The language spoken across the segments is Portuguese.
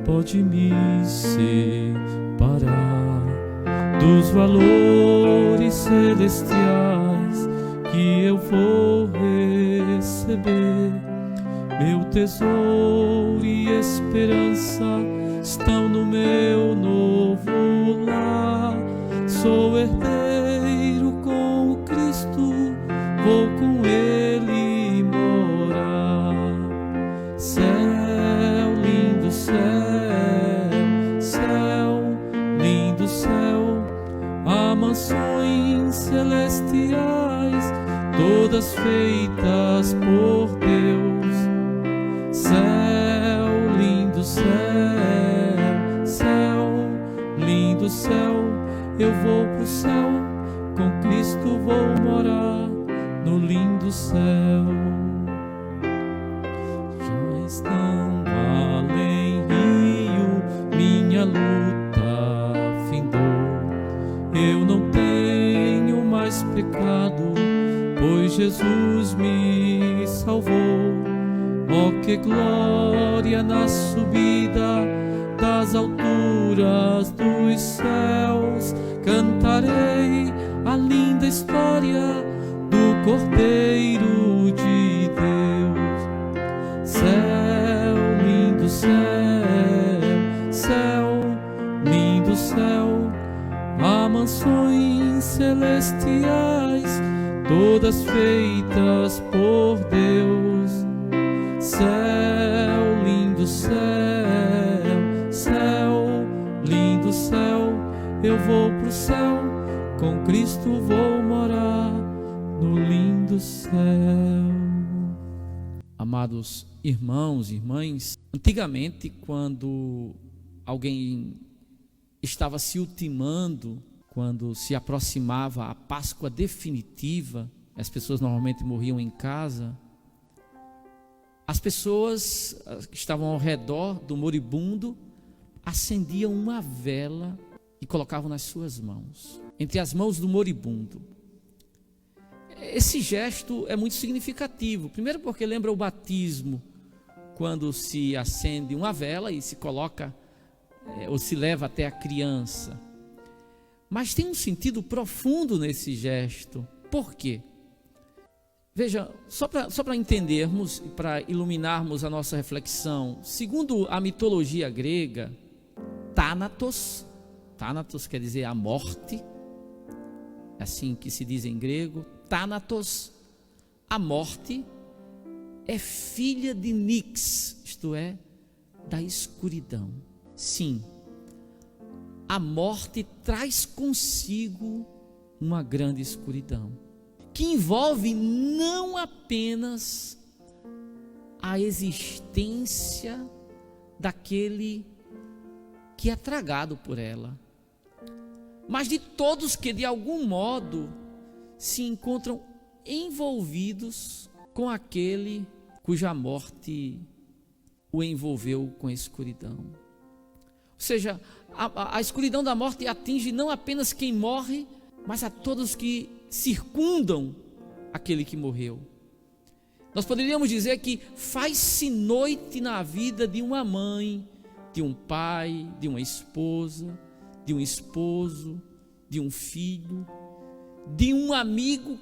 pode me separar dos valores celestiais que eu vou receber. Meu tesouro e esperança estão no meu novo lar. Sou herdeiro com o Cristo, vou com Ele morar. Céu, lindo céu, céu, lindo céu, há mansões celestiais, todas feitas por Deus. Céu, lindo céu, céu, lindo céu, eu vou pro céu, com Cristo vou morar no lindo céu. Já estão além rio, minha luta findou. Eu não tenho mais pecado, pois Jesus me salvou. Oh, que glória na subida das alturas dos céus. Cantarei a linda história do Cordeiro de Deus. Céu, lindo céu, céu, lindo céu, há mansões celestiais, todas feitas por Deus. Céu, lindo céu, céu, lindo céu, eu vou pro céu, com Cristo vou morar no lindo céu. Amados irmãos e irmãs, antigamente, quando alguém estava se ultimando, quando se aproximava a Páscoa definitiva, as pessoas normalmente morriam em casa. As pessoas que estavam ao redor do moribundo acendiam uma vela e colocavam nas suas mãos, entre as mãos do moribundo. Esse gesto é muito significativo. Primeiro porque lembra o batismo, quando se acende uma vela e se coloca ou se leva até a criança. Mas tem um sentido profundo nesse gesto. Por quê? Veja, só para entendermos e para iluminarmos a nossa reflexão, segundo a mitologia grega, Thanatos quer dizer a morte, é assim que se diz em grego. Thanatos, a morte, é filha de Nix, isto é, da escuridão. Sim, a morte traz consigo uma grande escuridão, que envolve não apenas a existência daquele que é tragado por ela, mas de todos que de algum modo se encontram envolvidos com aquele cuja morte o envolveu com a escuridão. Ou seja, a escuridão da morte atinge não apenas quem morre, mas a todos que circundam aquele que morreu. Nós poderíamos dizer que faz-se noite na vida de uma mãe, de um pai, de uma esposa, de um esposo, de um filho, de um amigo,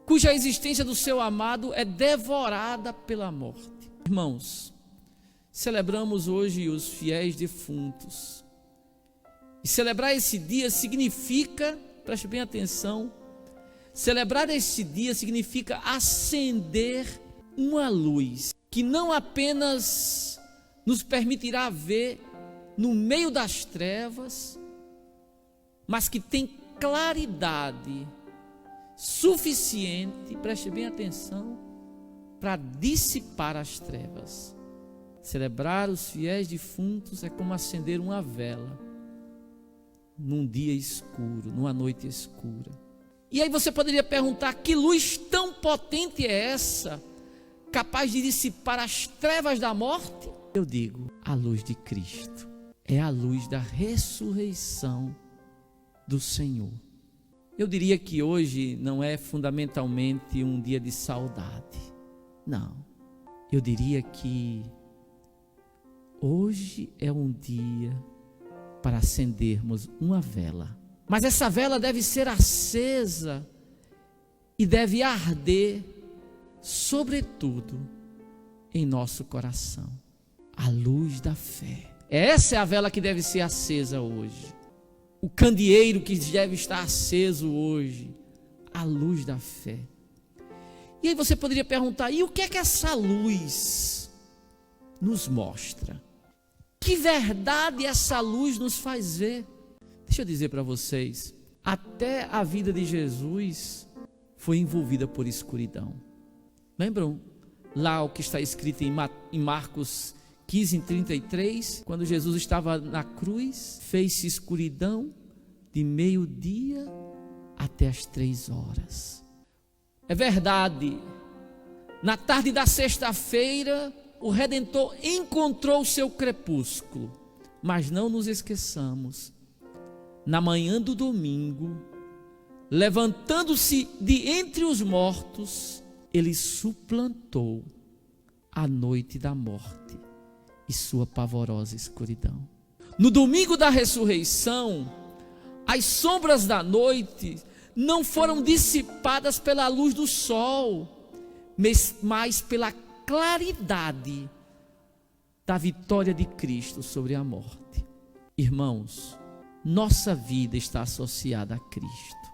cuja existência do seu amado é devorada pela morte. Irmãos, celebramos hoje os fiéis defuntos. E celebrar esse dia significa, preste bem atenção, celebrar esse dia significa acender uma luz que não apenas nos permitirá ver no meio das trevas, mas que tem claridade suficiente, preste bem atenção, para dissipar as trevas. Celebrar os fiéis defuntos é como acender uma vela num dia escuro, numa noite escura. E aí você poderia perguntar: que luz tão potente é essa, capaz de dissipar as trevas da morte? Eu digo, a luz de Cristo. É a luz da ressurreição do Senhor. Eu diria que hoje não é fundamentalmente um dia de saudade. Não. Eu diria que Hoje é um dia para acendermos uma vela. Mas essa vela deve ser acesa e deve arder, sobretudo, em nosso coração. A luz da fé. Essa é a vela que deve ser acesa hoje. O candeeiro que deve estar aceso hoje. A luz da fé. E aí você poderia perguntar, e o que é que essa luz nos mostra? Que verdade essa luz nos faz ver? Deixa eu dizer para vocês, até a vida de Jesus foi envolvida por escuridão. Lembram lá o que está escrito em Marcos 15:33, quando Jesus estava na cruz, fez-se escuridão de meio-dia até as 3 horas. É verdade, na tarde da sexta-feira, o Redentor encontrou o seu crepúsculo, mas não nos esqueçamos, na manhã do domingo, levantando-se de entre os mortos, ele suplantou a noite da morte e sua pavorosa escuridão. No domingo da ressurreição, as sombras da noite não foram dissipadas pela luz do sol, mas pela claridade da vitória de Cristo sobre a morte. Irmãos, nossa vida está associada a Cristo.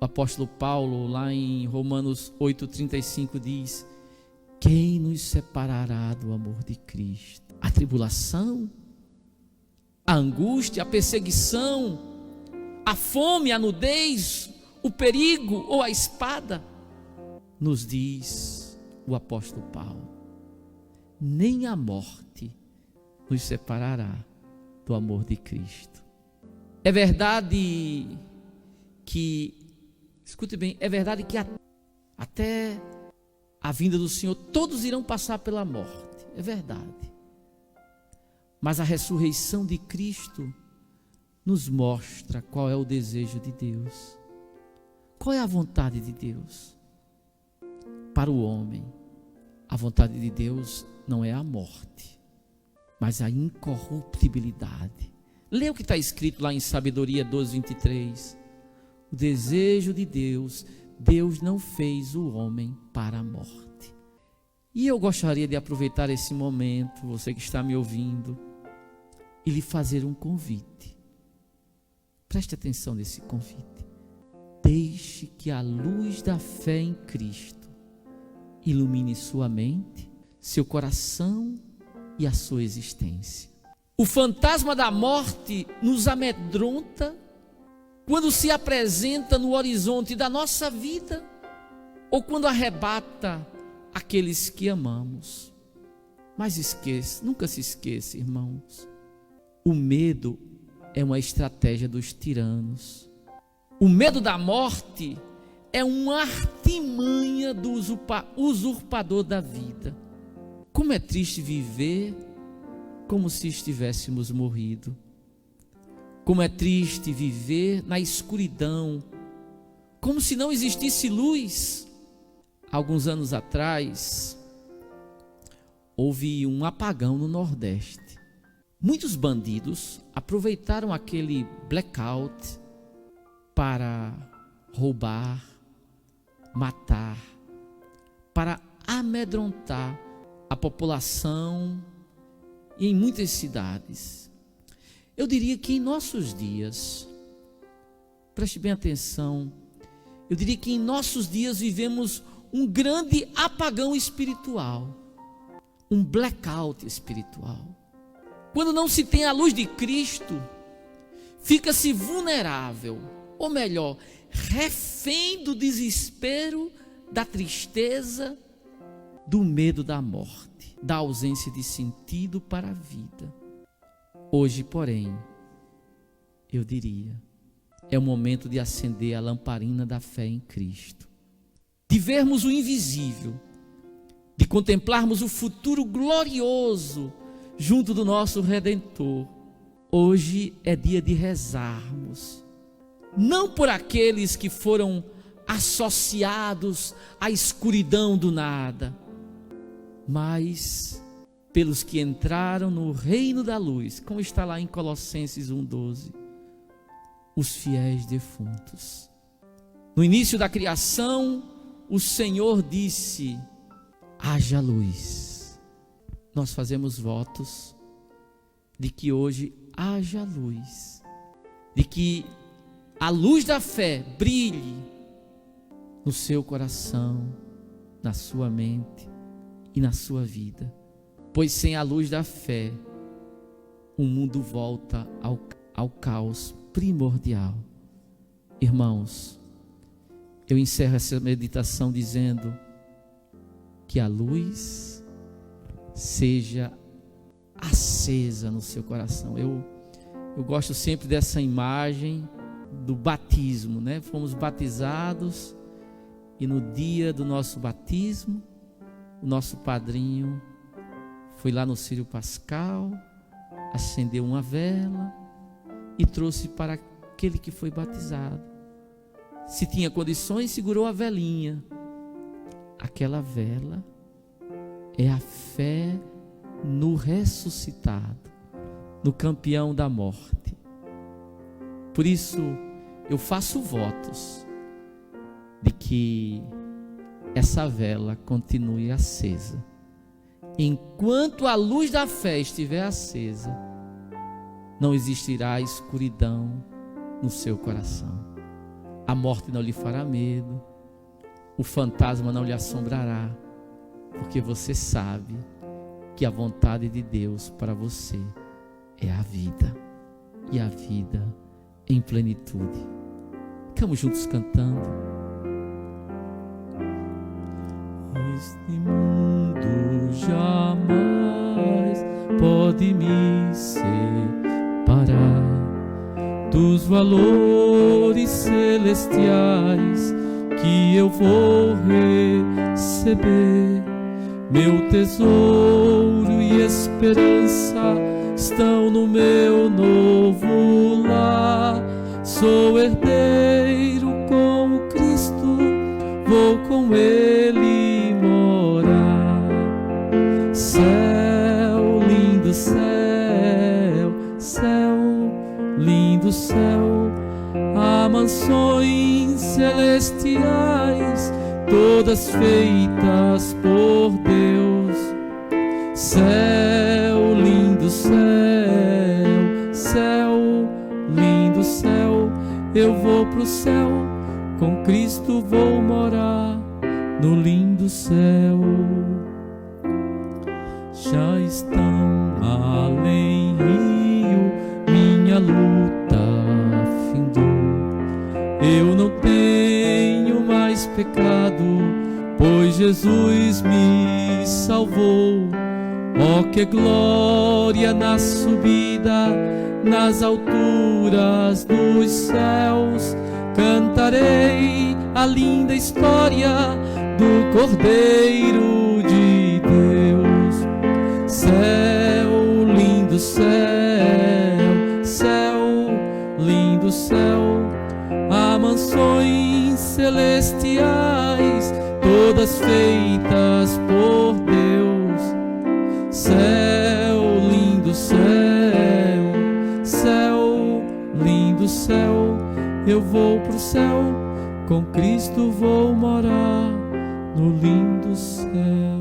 O apóstolo Paulo, lá em Romanos 8:35, diz: quem nos separará do amor de Cristo? A tribulação, a angústia, a perseguição, a fome, a nudez, o perigo ou a espada? Nos diz o apóstolo Paulo: nem a morte nos separará do amor de Cristo. É verdade que, escute bem, é verdade que até a vinda do Senhor todos irão passar pela morte, é verdade. Mas a ressurreição de Cristo nos mostra qual é o desejo de Deus, qual é a vontade de Deus para o homem. A vontade de Deus não é a morte, mas a incorruptibilidade. Lê o que está escrito lá em Sabedoria 12:23. O desejo de Deus, Deus não fez o homem para a morte. E eu gostaria de aproveitar esse momento, você que está me ouvindo, e lhe fazer um convite. Preste atenção nesse convite. Deixe que a luz da fé em Cristo ilumine sua mente, seu coração e a sua existência. O fantasma da morte nos amedronta quando se apresenta no horizonte da nossa vida ou quando arrebata aqueles que amamos. Mas nunca se esqueça, irmãos, o medo é uma estratégia dos tiranos. O medo da morte é uma artimanha do usurpador da vida. Como é triste viver como se estivéssemos morrido. Como é triste viver na escuridão, como se não existisse luz. Alguns anos atrás, houve um apagão no Nordeste. Muitos bandidos aproveitaram aquele blackout para roubar, matar, para amedrontar a população e em muitas cidades. Eu diria que em nossos dias, preste bem atenção, eu diria que em nossos dias vivemos um grande apagão espiritual, um blackout espiritual. Quando não se tem a luz de Cristo, fica-se vulnerável, ou melhor, refém do desespero, da tristeza, do medo da morte, da ausência de sentido para a vida. Hoje, porém, eu diria, é o momento de acender a lamparina da fé em Cristo, de vermos o invisível, de contemplarmos o futuro glorioso junto do nosso Redentor. Hoje é dia de rezarmos, não por aqueles que foram associados à escuridão do nada, mas pelos que entraram no reino da luz, como está lá em Colossenses 1:12, os fiéis defuntos. No início da criação, o Senhor disse: haja luz. Nós fazemos votos de que hoje haja luz, de que a luz da fé brilhe no seu coração, na sua mente e na sua vida. Pois sem a luz da fé, o mundo volta ao caos primordial. Irmãos, eu encerro essa meditação dizendo que a luz seja acesa no seu coração. Eu gosto sempre dessa imagem do batismo, né? Fomos batizados e no dia do nosso batismo, o nosso padrinho foi lá no círio pascal, acendeu uma vela e trouxe para aquele que foi batizado. Se tinha condições, segurou a velinha. Aquela vela é a fé no ressuscitado, no campeão da morte. Por isso, eu faço votos de que essa vela continue acesa. Enquanto a luz da fé estiver acesa, não existirá escuridão no seu coração. A morte não lhe fará medo, o fantasma não lhe assombrará, porque você sabe que a vontade de Deus para você é a vida, e a vida em plenitude. Ficamos juntos cantando. Este mundo jamais pode me separar dos valores celestiais que eu vou receber. Meu tesouro e esperança estão no meu novo lar. Sou herdeiro com o Cristo, vou com Ele morar. Céu, lindo céu, céu, lindo céu, há mansões celestiais, todas feitas por Deus. Céu, lindo céu, céu, lindo céu, eu vou pro céu, com Cristo vou morar no lindo céu. Já estão além rio, minha luta findou. Eu não tenho mais pecado, pois Jesus me salvou. Oh, que glória na subida, nas alturas dos céus. Cantarei a linda história do Cordeiro de Deus. Céu, lindo céu, céu, lindo céu, há mansões celestiais, todas feitas por Deus. Céu, lindo céu, céu, lindo céu, eu vou pro céu, com Cristo vou morar no lindo céu.